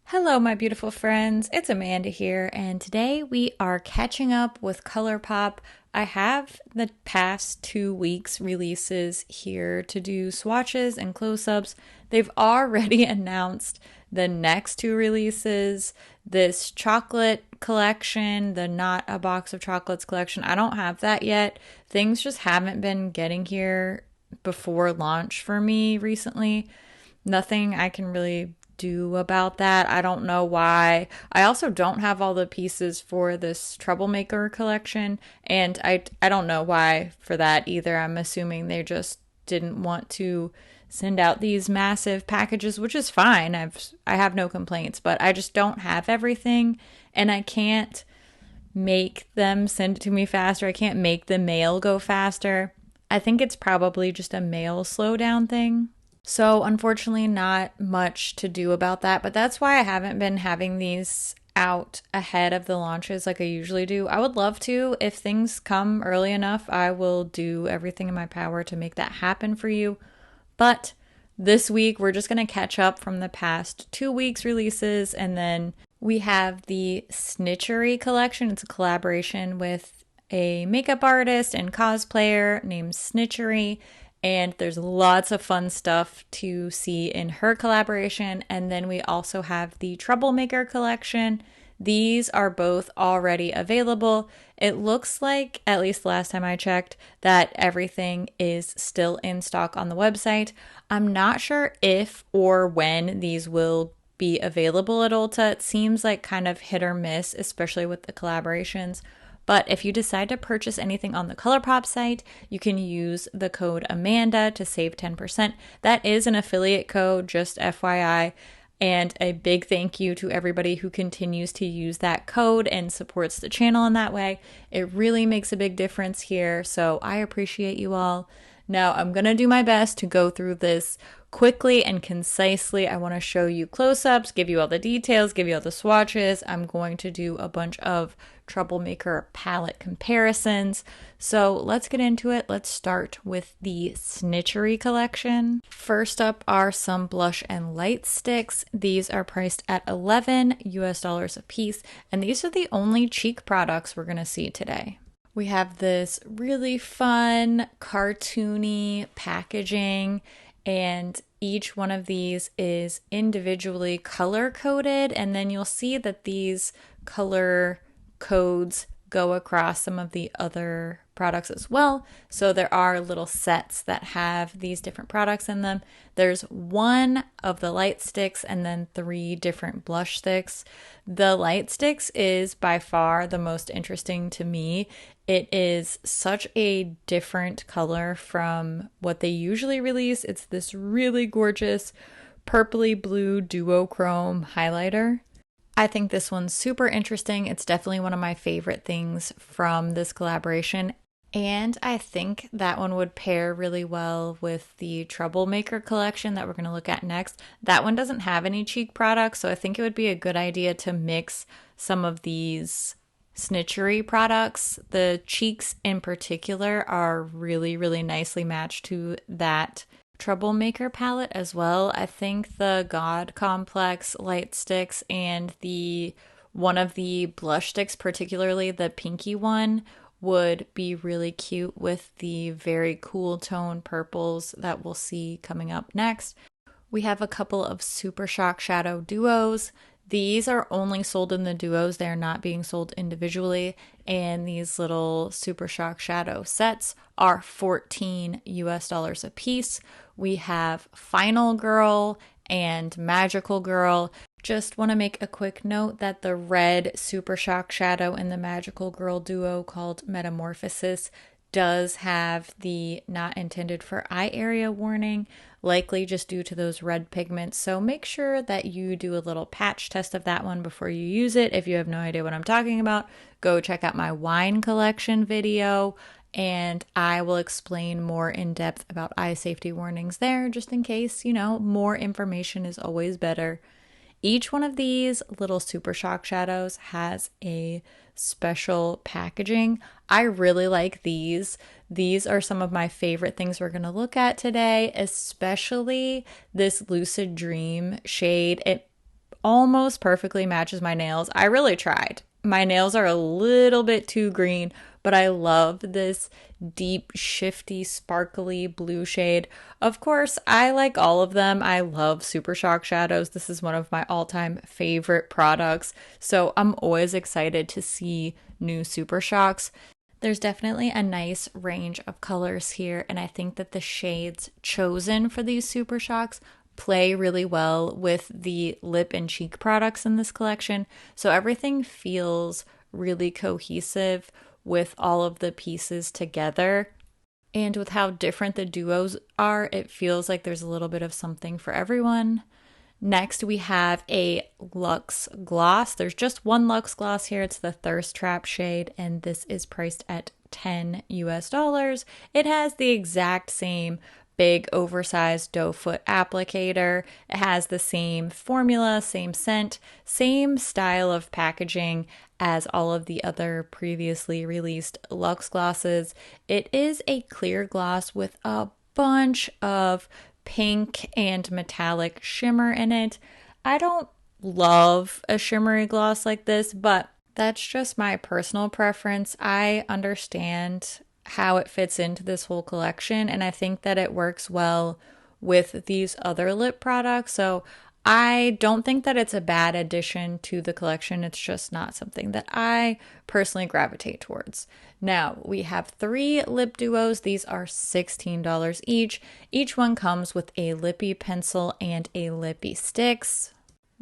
Hello, my beautiful friends. It's Amanda here, and today we are catching up with ColourPop. I have the past 2 weeks releases here to do swatches and close-ups. They've already announced the next 2 releases, this chocolate collection, the Not a Box of Chocolates collection. I don't have that yet. Things just haven't been getting here before launch for me recently. Nothing I can really do about that. I don't know why. I also don't have all the pieces for this Troublemaker collection, and I don't know why for that either. I'm assuming they just didn't want to send out these massive packages, which is fine. I have no complaints, but I just don't have everything, and I can't make them send it to me faster. I can't make the mail go faster. I think it's probably just a mail slowdown thing. So unfortunately, not much to do about that, but that's why I haven't been having these out ahead of the launches like I usually do. I would love to. If things come early enough, I will do everything in my power to make that happen for you. But this week, we're just going to catch up from the past 2 weeks releases, and then we have the Snitchery collection. It's a collaboration with a makeup artist and cosplayer named Snitchery. And there's lots of fun stuff to see in her collaboration. And then we also have the Troublemaker collection. These are both already available. It looks like, at least last time I checked, that everything is still in stock on the website. I'm not sure if or when these will be available at Ulta. It seems like kind of hit or miss, especially with the collaborations. But if you decide to purchase anything on the ColourPop site, you can use the code Amanda to save 10%. That is an affiliate code, just FYI. And a big thank you to everybody who continues to use that code and supports the channel in that way. It really makes a big difference here, so I appreciate you all. Now, I'm going to do my best to go through this quickly and concisely. I want to show you close-ups, give you all the details, give you all the swatches. I'm going to do a bunch of Troublemaker palette comparisons. So let's get into it. Let's start with the Snitchery collection. First up are some blush and light sticks. These are priced at $11 US a piece, and these are the only cheek products we're going to see today. We have this really fun, cartoony packaging, and each one of these is individually color-coded, and then you'll see that these color codes go across some of the other products as well. So there are little sets that have these different products in them. There's one of the light sticks and then 3 different blush sticks. The light sticks is by far the most interesting to me. It is such a different color from what they usually release. It's this really gorgeous purpley blue duochrome highlighter. I think this one's super interesting. It's definitely one of my favorite things from this collaboration. And I think that one would pair really well with the Troublemaker collection that we're going to look at next. That one doesn't have any cheek products, so I think it would be a good idea to mix some of these Snitchery products. The cheeks in particular are really, really nicely matched to that Troublemaker palette as well. I think the God Complex light sticks and one of the blush sticks, particularly the pinky one, would be really cute with the very cool tone purples that we'll see coming up next. We have a couple of Super Shock Shadow duos. These are only sold in the duos. They are not being sold individually. And these little Super Shock Shadow sets are $14 US a piece. We have Final Girl and Magical Girl. Just want to make a quick note that the red Super Shock Shadow and the Magical Girl duo called Metamorphosis does have the not intended for eye area warning, likely just due to those red pigments. So make sure that you do a little patch test of that one before you use it. If you have no idea what I'm talking about, go check out my wine collection video and I will explain more in depth about eye safety warnings there, just in case, more information is always better. Each one of these little Super Shock Shadows has a special packaging. I really like these. These are some of my favorite things we're going to look at today, especially this Lucid Dream shade. It almost perfectly matches my nails. I really tried. My nails are a little bit too green, but I love this deep, shifty, sparkly blue shade. Of course, I like all of them. I love Super Shock shadows. This is one of my all-time favorite products. So I'm always excited to see new Super Shocks. There's definitely a nice range of colors here, and I think that the shades chosen for these Super Shocks play really well with the lip and cheek products in this collection. So everything feels really cohesive with all of the pieces together. And with how different the duos are, it feels like there's a little bit of something for everyone. Next, we have a Luxe Gloss. There's just one Luxe Gloss here. It's the Thirst Trap shade, and this is priced at $10 US. It has the exact same big oversized doe foot applicator. It has the same formula, same scent, same style of packaging as all of the other previously released Luxe Glosses. It is a clear gloss with a bunch of pink and metallic shimmer in it. I don't love a shimmery gloss like this, but that's just my personal preference. I understand how it fits into this whole collection, and I think that it works well with these other lip products. So I don't think that it's a bad addition to the collection. It's just not something that I personally gravitate towards. Now, we have 3 lip duos. These are $16 each. Each one comes with a lippy pencil and a lippy sticks.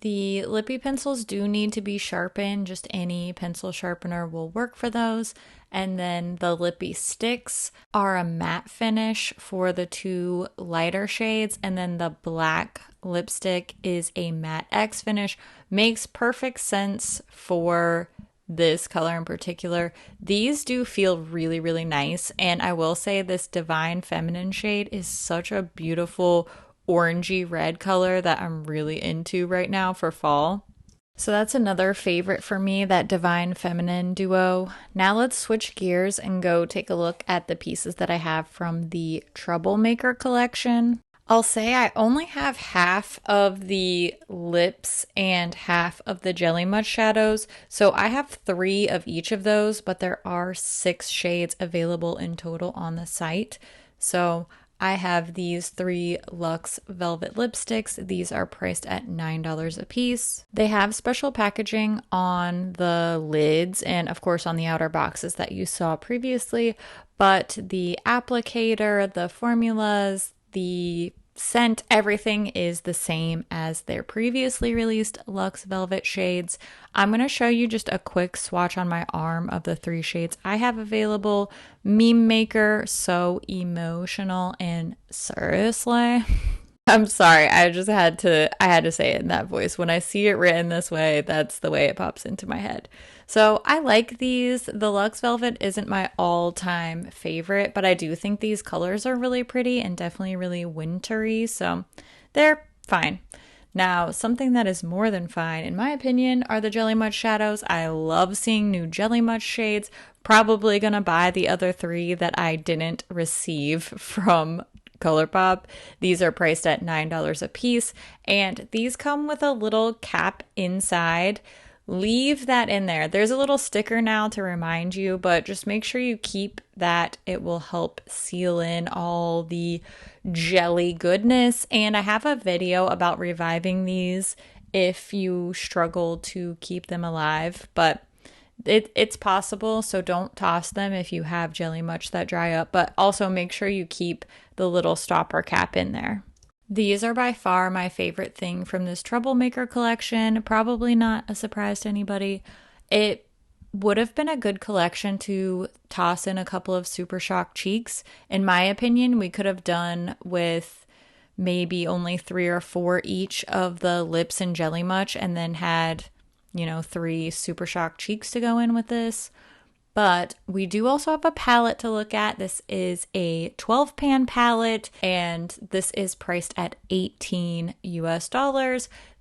The lippy pencils do need to be sharpened. Just any pencil sharpener will work for those. And then the lippy sticks are a matte finish for the 2 lighter shades. And then the black lipstick is a matte X finish. Makes perfect sense for this color in particular. These do feel really, really nice. And I will say this Divine Feminine shade is such a beautiful orangey red color that I'm really into right now for fall. So that's another favorite for me, that Divine Feminine duo. Now let's switch gears and go take a look at the pieces that I have from the Troublemaker collection. I'll say I only have half of the lips and half of the Jelly Much shadows. So I have 3 of each of those, but there are 6 shades available in total on the site. So I have these 3 Luxe Velvet lipsticks. These are priced at $9 a piece. They have special packaging on the lids and of course on the outer boxes that you saw previously, but the applicator, the formulas, the scent, everything is the same as their previously released Luxe Velvet shades. I'm going to show you just a quick swatch on my arm of the 3 shades I have available. Meme Maker, So Emotional, and Seriously. I'm sorry, I had to say it in that voice. When I see it written this way, that's the way it pops into my head. So I like these. The Luxe Velvet isn't my all-time favorite, but I do think these colors are really pretty and definitely really wintry, so they're fine. Now, something that is more than fine, in my opinion, are the Jelly Much shadows. I love seeing new Jelly Much shades. Probably gonna buy the other 3 that I didn't receive from ColourPop. These are priced at $9 a piece, and these come with a little cap inside. Leave that in there. There's a little sticker now to remind you, but just make sure you keep that. It will help seal in all the jelly goodness. And I have a video about reviving these if you struggle to keep them alive, but it's possible, so don't toss them if you have Jelly Much that dry up, but also make sure you keep the little stopper cap in there. These are by far my favorite thing from this Troublemaker collection. Probably not a surprise to anybody. It would have been a good collection to toss in a couple of Super Shock cheeks. In my opinion, we could have done with maybe only 3 or 4 each of the lips and Jelly Much, and then had 3 Super Shock cheeks to go in with this. But we do also have a palette to look at. This is a 12 pan palette, and this is priced at $18 US.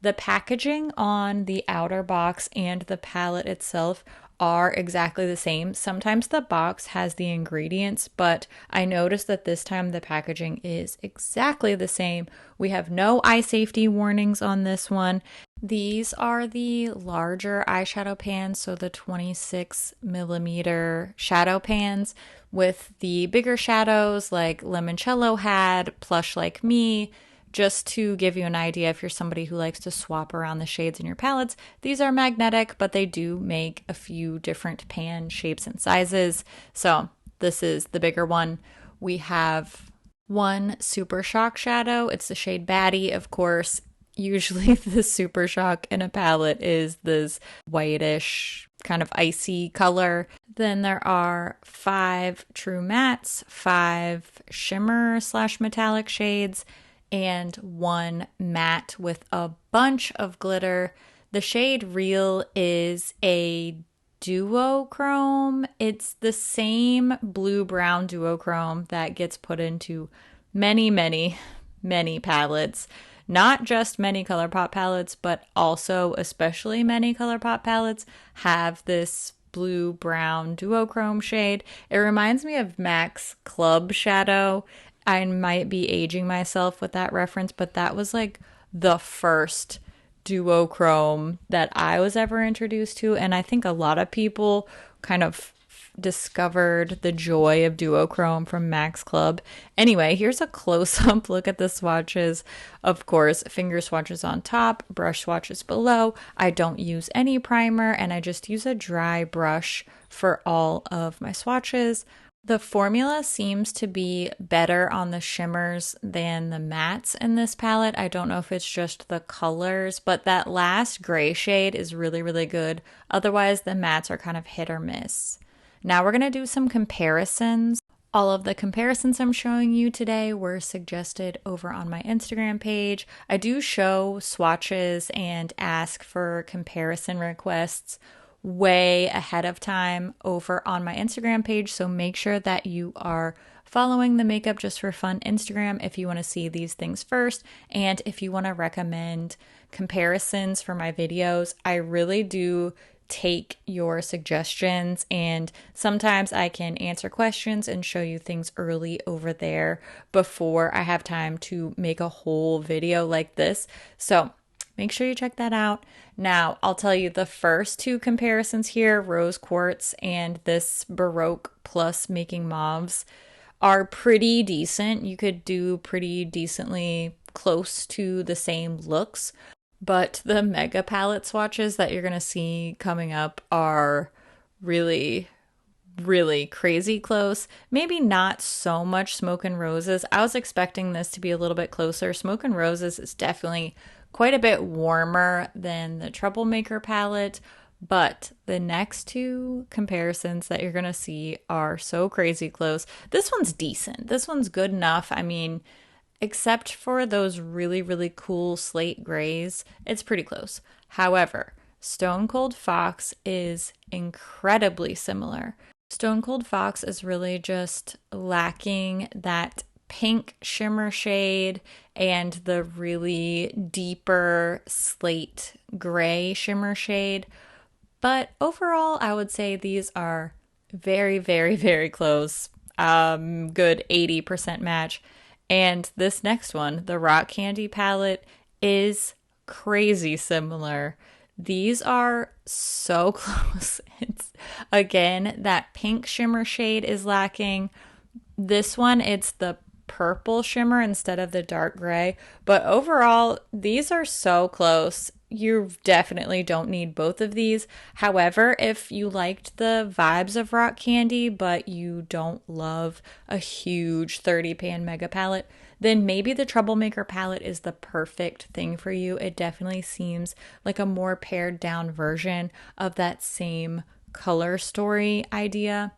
The packaging on the outer box and the palette itself are exactly the same. Sometimes the box has the ingredients, but I noticed that this time the packaging is exactly the same. We have no eye safety warnings on this one. These are the larger eyeshadow pans, so the 26 millimeter shadow pans with the bigger shadows like Limoncello had, Plush Like Me. Just to give you an idea, if you're somebody who likes to swap around the shades in your palettes, these are magnetic, but they do make a few different pan shapes and sizes. So this is the bigger one. We have one Super Shock shadow. It's the shade Baddie, of course. Usually the Super Shock in a palette is this whitish, kind of icy color. Then there are 5 true mattes, 5 shimmer / metallic shades, and 1 matte with a bunch of glitter. The shade Real is a duochrome. It's the same blue-brown duochrome that gets put into many, many, many palettes. Not just many ColourPop palettes, but also especially many ColourPop palettes have this blue-brown duochrome shade. It reminds me of MAC's Club Shadow. I might be aging myself with that reference, but that was like the first duochrome that I was ever introduced to. And I think a lot of people kind of discovered the joy of duochrome from MAC's Club. Anyway, here's a close-up look at the swatches. Of course, finger swatches on top, brush swatches below. I don't use any primer, and I just use a dry brush for all of my swatches. The formula seems to be better on the shimmers than the mattes in this palette. I don't know if it's just the colors, but that last gray shade is really, really good. Otherwise, the mattes are kind of hit or miss. Now we're going to do some comparisons. All of the comparisons I'm showing you today were suggested over on my Instagram page. I do show swatches and ask for comparison requests way ahead of time over on my Instagram page, so make sure that you are following the Makeup.Just.For.Fun Instagram if you want to see these things first, and if you want to recommend comparisons for my videos. I really do take your suggestions, and sometimes I can answer questions and show you things early over there before I have time to make a whole video like this. So make sure you check that out. Now, I'll tell you the first 2 comparisons here, Rose Quartz and this Baroque plus Making Mauves, are pretty decent. You could do pretty decently close to the same looks, but the mega palette swatches that you're going to see coming up are really, really crazy close. Maybe not so much Smoke and Roses. I was expecting this to be a little bit closer. Smoke and Roses is definitely quite a bit warmer than the Troublemaker palette, but the next 2 comparisons that you're going to see are so crazy close. This one's decent. This one's good enough. I mean, except for those really, really cool slate grays, it's pretty close. However, Stone Cold Fox is incredibly similar. Stone Cold Fox is really just lacking that pink shimmer shade and the really deeper slate gray shimmer shade. But overall, I would say these are very, very, very close. Good 80% match. And this next one, the Rock Candy palette, is crazy similar. These are so close. It's, again, that pink shimmer shade is lacking. This one, it's the purple shimmer instead of the dark gray. But overall, these are so close. You definitely don't need both of these. However, if you liked the vibes of Rock Candy, but you don't love a huge 30 pan mega palette, then maybe the Troublemaker palette is the perfect thing for you. It definitely seems like a more pared down version of that same color story idea.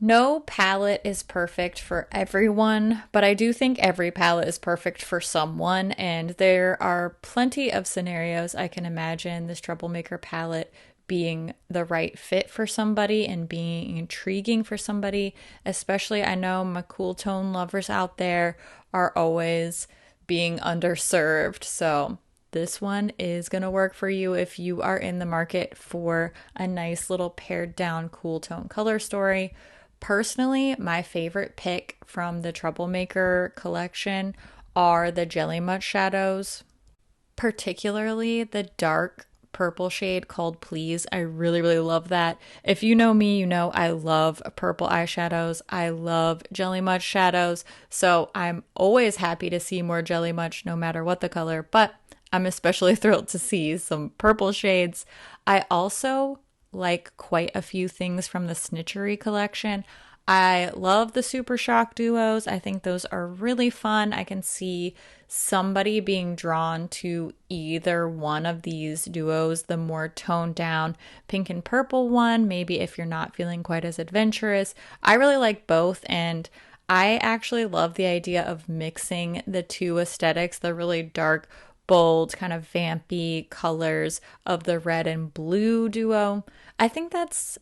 No palette is perfect for everyone, but I do think every palette is perfect for someone, and there are plenty of scenarios I can imagine this Troublemaker palette being the right fit for somebody and being intriguing for somebody. Especially, I know my cool tone lovers out there are always being underserved, so this one is going to work for you if you are in the market for a nice little pared down cool tone color story. Personally, my favorite pick from the Troublemaker collection are the Jelly Much shadows, particularly the dark purple shade called Please. I really, really love that. If you know me, you know I love purple eyeshadows. I love Jelly Much shadows. So I'm always happy to see more Jelly Much no matter what the color, but I'm especially thrilled to see some purple shades. I also like quite a few things from the Snitchery collection. I love the Super Shock duos. I think those are really fun. I can see somebody being drawn to either one of these duos, the more toned down pink and purple one, maybe if you're not feeling quite as adventurous. I really like both, and I actually love the idea of mixing the two aesthetics, the really dark, bold, kind of vampy colors of the red and blue duo. I think that's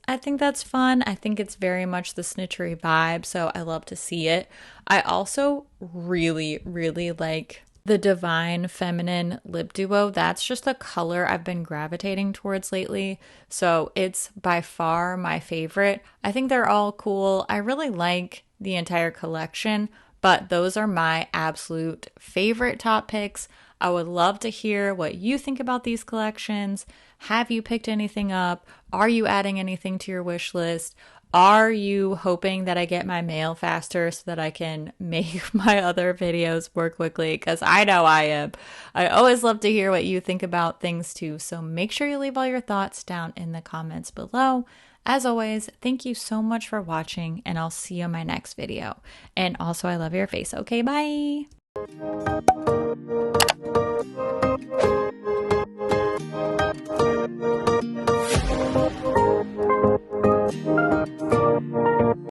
fun. I think it's very much the Snitchery vibe, so I love to see it. I also really, really like the Divine Feminine lip duo. That's just a color I've been gravitating towards lately, so it's by far my favorite. I think they're all cool. I really like the entire collection, but those are my absolute favorite top picks. I would love to hear what you think about these collections. Have you picked anything up? Are you adding anything to your wish list? Are you hoping that I get my mail faster so that I can make my other videos more quickly? Because I know I am. I always love to hear what you think about things too. So make sure you leave all your thoughts down in the comments below. As always, thank you so much for watching, and I'll see you in my next video. And also, I love your face. Okay, bye.